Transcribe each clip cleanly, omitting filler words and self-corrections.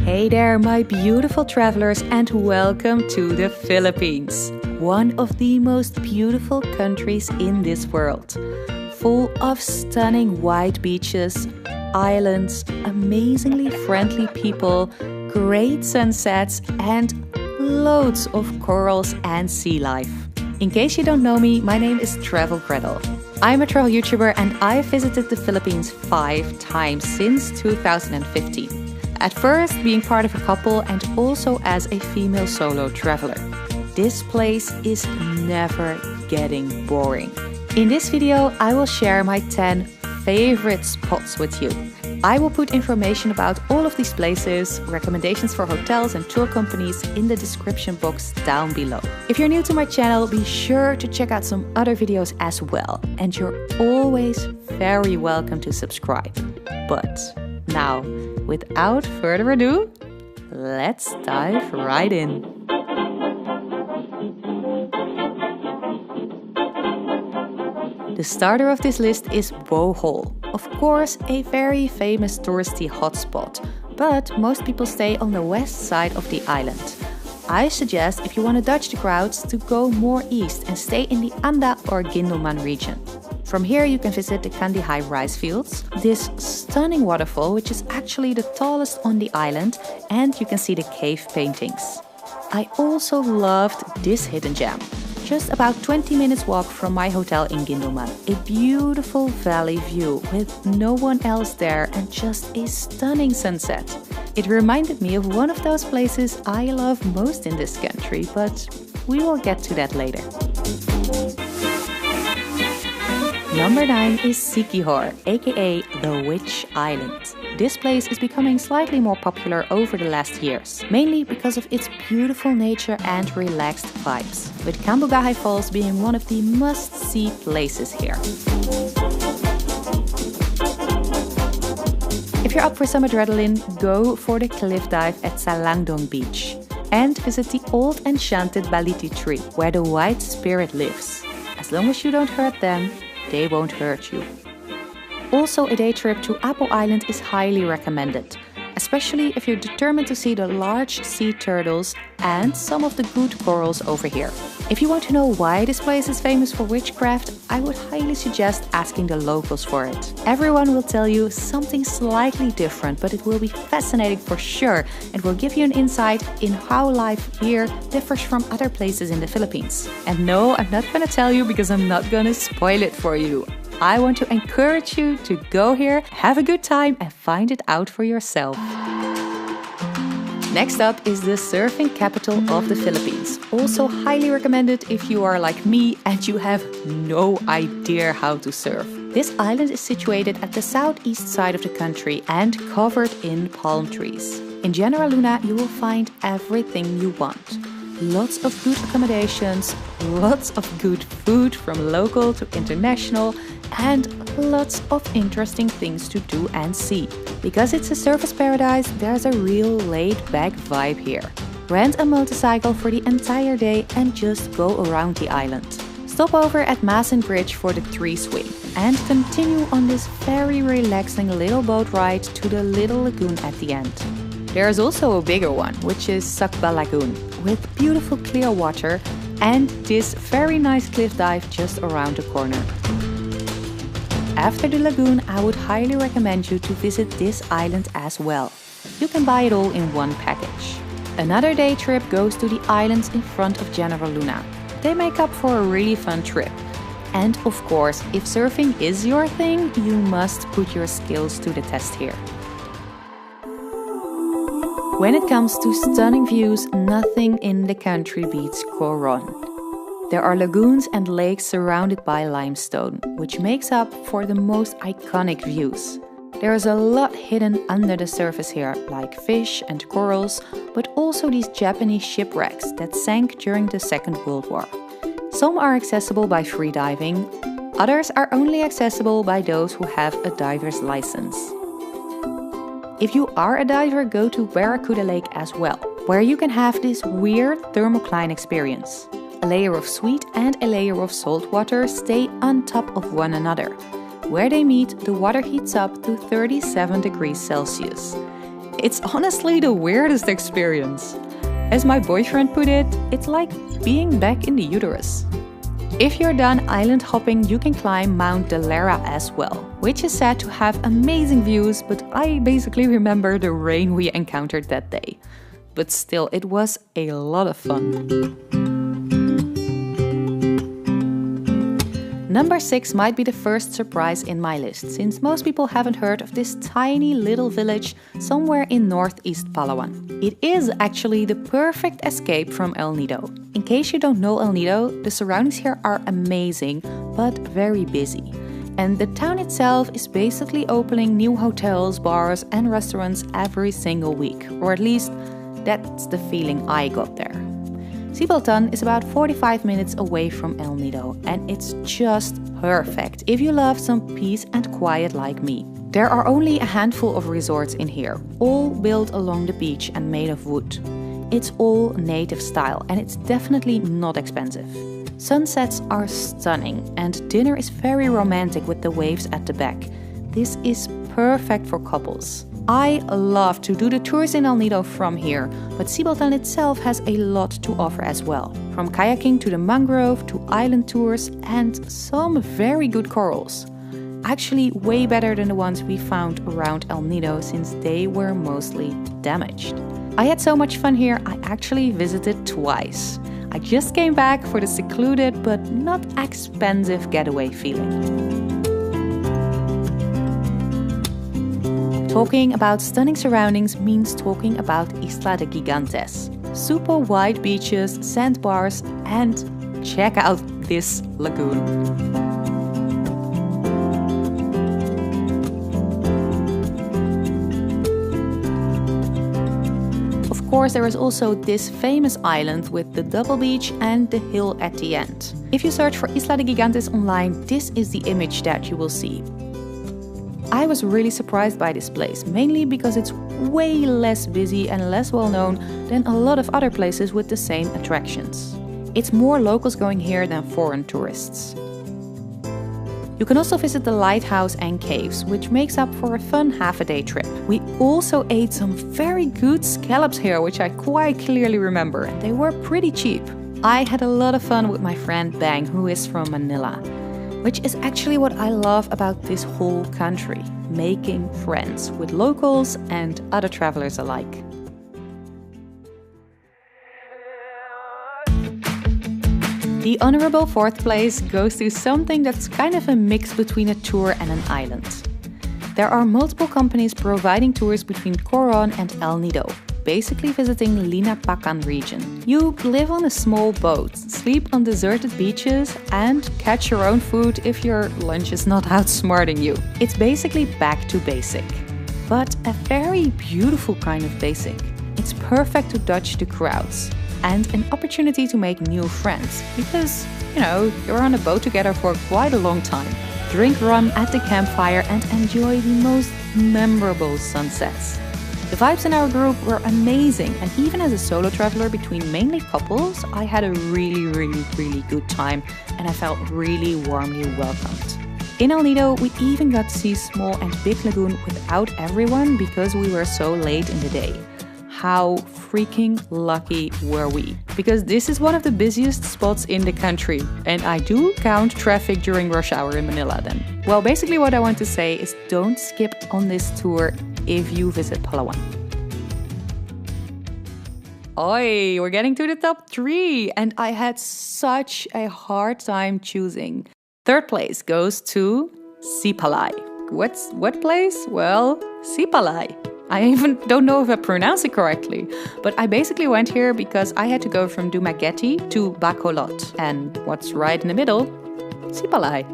Hey there, my beautiful travelers, and welcome to the Philippines, one of the most beautiful countries in this world, full of stunning white beaches, islands, amazingly friendly people, great sunsets, and loads of corals and sea life. In case you don't know me, my name is Travel Gretel. I'm a travel YouTuber and I've visited the Philippines 5 times since 2015. At first, being part of a couple and also as a female solo traveler. This place is never getting boring. In this video, I will share my 10 favorite spots with you. I will put information about all of these places, recommendations for hotels and tour companies in the description box down below. If you're new to my channel, be sure to check out some other videos as well. And you're always very welcome to subscribe. But now, without further ado, let's dive right in. The starter of this list is Bohol. Of course, a very famous touristy hotspot, but most people stay on the west side of the island. I suggest, if you want to dodge the crowds, to go more east and stay in the Anda or Guindoman region. From here you can visit the Kandihai rice fields, this stunning waterfall which is actually the tallest on the island, and you can see the cave paintings. I also loved this hidden gem. Just about 20 minutes walk from my hotel in Guindoman. A beautiful valley view with no one else there and just a stunning sunset. It reminded me of one of those places I love most in this country, but we will get to that later. Number 9 is Siquijor, aka the Witch Island. This place is becoming slightly more popular over the last years, mainly because of its beautiful nature and relaxed vibes, with Cambugahai Falls being one of the must-see places here. If you're up for some adrenaline, go for the cliff dive at Salangdong Beach and visit the old enchanted Baliti tree, where the white spirit lives. As long as you don't hurt them, they won't hurt you. Also, a day trip to Apo Island is highly recommended, especially if you're determined to see the large sea turtles and some of the good corals over here. If you want to know why this place is famous for witchcraft, I would highly suggest asking the locals for it. Everyone will tell you something slightly different, but it will be fascinating for sure and will give you an insight in how life here differs from other places in the Philippines. And no, I'm not gonna tell you because I'm not gonna spoil it for you. I want to encourage you to go here, have a good time and find it out for yourself. Next up is the surfing capital of the Philippines. Also highly recommended if you are like me and you have no idea how to surf. This island is situated at the southeast side of the country and covered in palm trees. In General Luna, you will find everything you want. Lots of good accommodations, lots of good food from local to international, and lots of interesting things to do and see. Because it's a surfers paradise, there's a real laid-back vibe here. Rent a motorcycle for the entire day and just go around the island. Stop over at Masen Bridge for the tree swing and continue on this very relaxing little boat ride to the little lagoon at the end. There is also a bigger one, which is Sakba Lagoon, with beautiful clear water and this very nice cliff dive just around the corner. After the lagoon, I would highly recommend you to visit this island as well. You can buy it all in one package. Another day trip goes to the islands in front of General Luna. They make up for a really fun trip. And of course, if surfing is your thing, you must put your skills to the test here. When it comes to stunning views, nothing in the country beats Coron. There are lagoons and lakes surrounded by limestone, which makes up for the most iconic views. There is a lot hidden under the surface here, like fish and corals, but also these Japanese shipwrecks that sank during the Second World War. Some are accessible by free diving, others are only accessible by those who have a diver's license. If you are a diver, go to Barracuda Lake as well, where you can have this weird thermocline experience. A layer of sweet and a layer of salt water stay on top of one another. Where they meet, the water heats up to 37 degrees Celsius. It's honestly the weirdest experience. As my boyfriend put it, it's like being back in the uterus. If you're done island hopping, you can climb Mount Delara as well, which is said to have amazing views, but I basically remember the rain we encountered that day. But still, it was a lot of fun. Number 6 might be the first surprise in my list, since most people haven't heard of this tiny little village somewhere in northeast Palawan. It is actually the perfect escape from El Nido. In case you don't know El Nido, the surroundings here are amazing, but very busy. And the town itself is basically opening new hotels, bars and restaurants every single week, or at least that's the feeling I got there. Sibeltan is about 45 minutes away from El Nido, and it's just perfect if you love some peace and quiet like me. There are only a handful of resorts in here, all built along the beach and made of wood. It's all native style and it's definitely not expensive. Sunsets are stunning and dinner is very romantic with the waves at the back. This is perfect for couples. I love to do the tours in El Nido from here, but Sibeltan itself has a lot to offer as well. From kayaking to the mangrove to island tours and some very good corals. Actually way better than the ones we found around El Nido since they were mostly damaged. I had so much fun here, I actually visited twice. I just came back for the secluded but not expensive getaway feeling. Talking about stunning surroundings means talking about Isla de Gigantes. Super wide beaches, sandbars, and check out this lagoon. Of course, there is also this famous island with the double beach and the hill at the end. If you search for Isla de Gigantes online, this is the image that you will see. I was really surprised by this place, mainly because it's way less busy and less well known than a lot of other places with the same attractions. It's more locals going here than foreign tourists. You can also visit the lighthouse and caves, which makes up for a fun half-a-day trip. We also ate some very good scallops here, which I quite clearly remember, and they were pretty cheap. I had a lot of fun with my friend Bang, who is from Manila. Which is actually what I love about this whole country, making friends with locals and other travelers alike. The honorable 4th place goes to something that's kind of a mix between a tour and an island. There are multiple companies providing tours between Coron and El Nido, basically visiting Linapakan region. You live on a small boat, sleep on deserted beaches, and catch your own food if your lunch is not outsmarting you. It's basically back to basic. But a very beautiful kind of basic. It's perfect to dodge the crowds. And an opportunity to make new friends. Because, you're on a boat together for quite a long time. Drink rum at the campfire and enjoy the most memorable sunsets. The vibes in our group were amazing, and even as a solo traveler between mainly couples, I had a really good time and I felt really warmly welcomed. In El Nido, we even got to see small and big lagoon without everyone because we were so late in the day. How freaking lucky were we? Because this is one of the busiest spots in the country, and I do count traffic during rush hour in Manila then. Well, basically what I want to say is don't skip on this tour if you visit Palawan. Oi, we're getting to the top 3, and I had such a hard time choosing. 3rd place goes to Sipalay. What place? Well, Sipalay. I even don't know if I pronounce it correctly, but I basically went here because I had to go from Dumaguete to Bacolod, and what's right in the middle? Sipalay.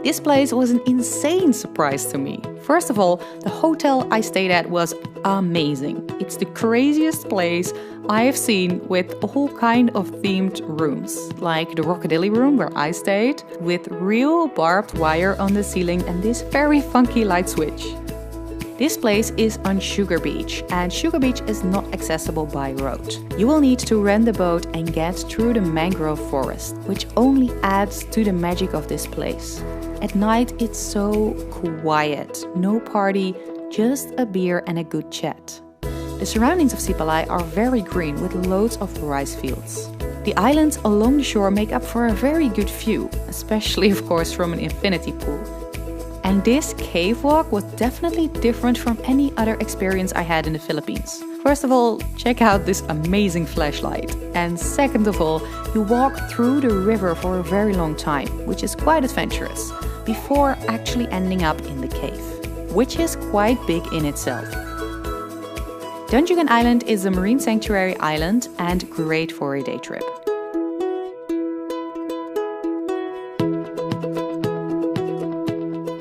This place was an insane surprise to me. First of all, the hotel I stayed at was amazing. It's the craziest place I have seen with all kind of themed rooms, like the Rockabilly room where I stayed, with real barbed wire on the ceiling and this very funky light switch. This place is on Sugar Beach, and Sugar Beach is not accessible by road. You will need to rent a boat and get through the mangrove forest, which only adds to the magic of this place. At night it's so quiet, no party, just a beer and a good chat. The surroundings of Sipalai are very green with loads of rice fields. The islands along the shore make up for a very good view, especially of course from an infinity pool. And this cave walk was definitely different from any other experience I had in the Philippines. First of all, check out this amazing flashlight. And second of all, you walk through the river for a very long time, which is quite adventurous, before actually ending up in the cave, which is quite big in itself. Dungeon Island is a marine sanctuary island and great for a day trip.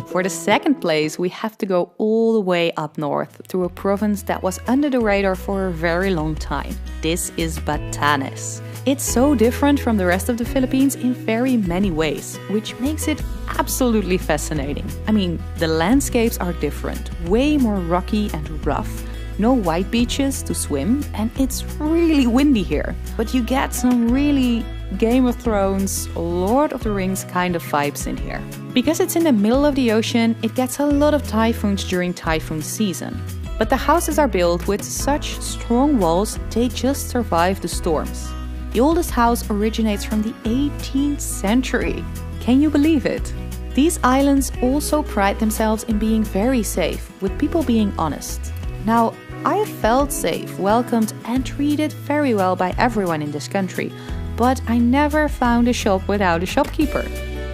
For the second place, we have to go all the way up north to a province that was under the radar for a very long time. This is Batanes. It's so different from the rest of the Philippines in very many ways, which makes it absolutely fascinating. I mean, the landscapes are different, way more rocky and rough, no white beaches to swim, and it's really windy here. But you get some really Game of Thrones, Lord of the Rings kind of vibes in here. Because it's in the middle of the ocean, it gets a lot of typhoons during typhoon season. But the houses are built with such strong walls, they just survive the storms. The oldest house originates from the 18th century. Can you believe it? These islands also pride themselves in being very safe, with people being honest. Now, I felt safe, welcomed and treated very well by everyone in this country. But I never found a shop without a shopkeeper.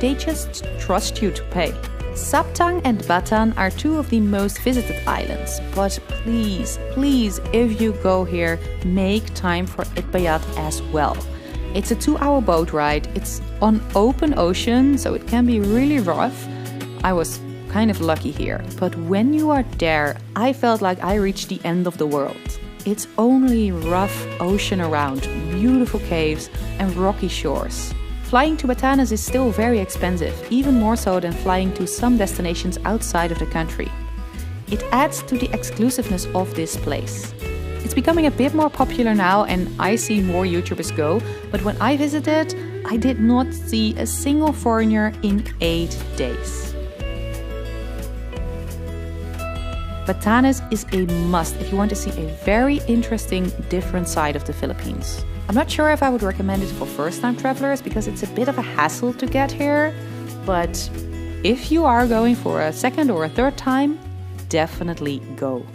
They just trust you to pay. Sabtang and Batan are two of the most visited islands. But please, if you go here, make time for Itbayat as well. It's a 2-hour boat ride. It's on open ocean, so it can be really rough. I was kind of lucky here. But when you are there, I felt like I reached the end of the world. It's only rough ocean around, beautiful caves and rocky shores. Flying to Batanes is still very expensive, even more so than flying to some destinations outside of the country. It adds to the exclusiveness of this place. It's becoming a bit more popular now and I see more YouTubers go, but when I visited, I did not see a single foreigner in 8 days. Batanes is a must if you want to see a very interesting, different side of the Philippines. I'm not sure if I would recommend it for first-time travelers because it's a bit of a hassle to get here, but if you are going for a second or a third time, definitely go.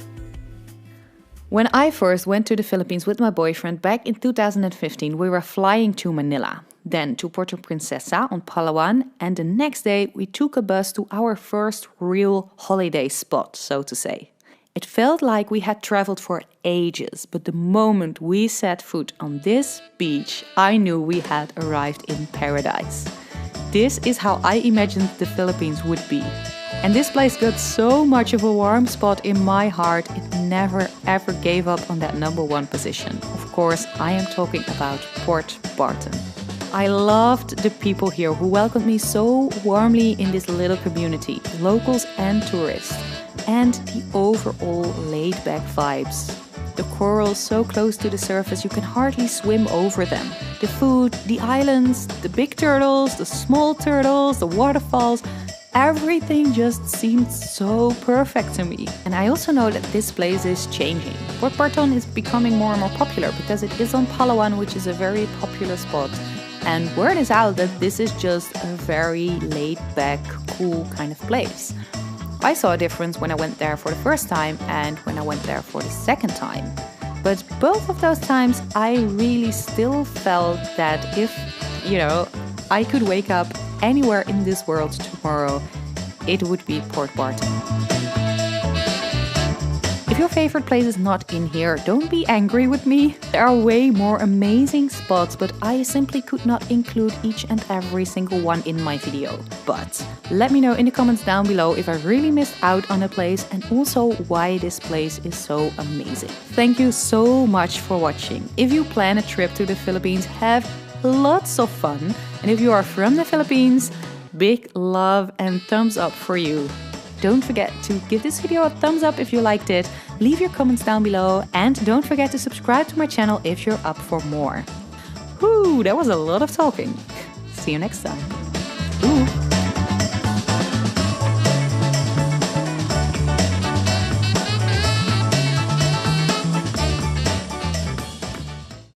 When I first went to the Philippines with my boyfriend back in 2015, we were flying to Manila, then to Puerto Princesa on Palawan, and the next day we took a bus to our first real holiday spot, so to say. It felt like we had traveled for ages, but the moment we set foot on this beach, I knew we had arrived in paradise. This is how I imagined the Philippines would be. And this place got so much of a warm spot in my heart, it never ever gave up on that #1 position. Of course, I am talking about Port Barton. I loved the people here who welcomed me so warmly in this little community, locals and tourists, and the overall laid-back vibes. The corals so close to the surface you can hardly swim over them. The food, the islands, the big turtles, the small turtles, the waterfalls, everything just seemed so perfect to me. And I also know that this place is changing. Port Barton is becoming more and more popular because it is on Palawan, which is a very popular spot. And word is out that this is just a very laid-back, cool kind of place. I saw a difference when I went there for the first time and when I went there for the second time. But both of those times I really still felt that if, I could wake up anywhere in this world tomorrow, it would be Port Barton. If your favorite place is not in here, don't be angry with me. There are way more amazing spots, but I simply could not include each and every single one in my video. But let me know in the comments down below if I really missed out on a place and also why this place is so amazing. Thank you so much for watching. If you plan a trip to the Philippines, have lots of fun. And if you are from the Philippines, big love and thumbs up for you. Don't forget to give this video a thumbs up if you liked it, leave your comments down below, and don't forget to subscribe to my channel if you're up for more. Whew, that was a lot of talking. See you next time.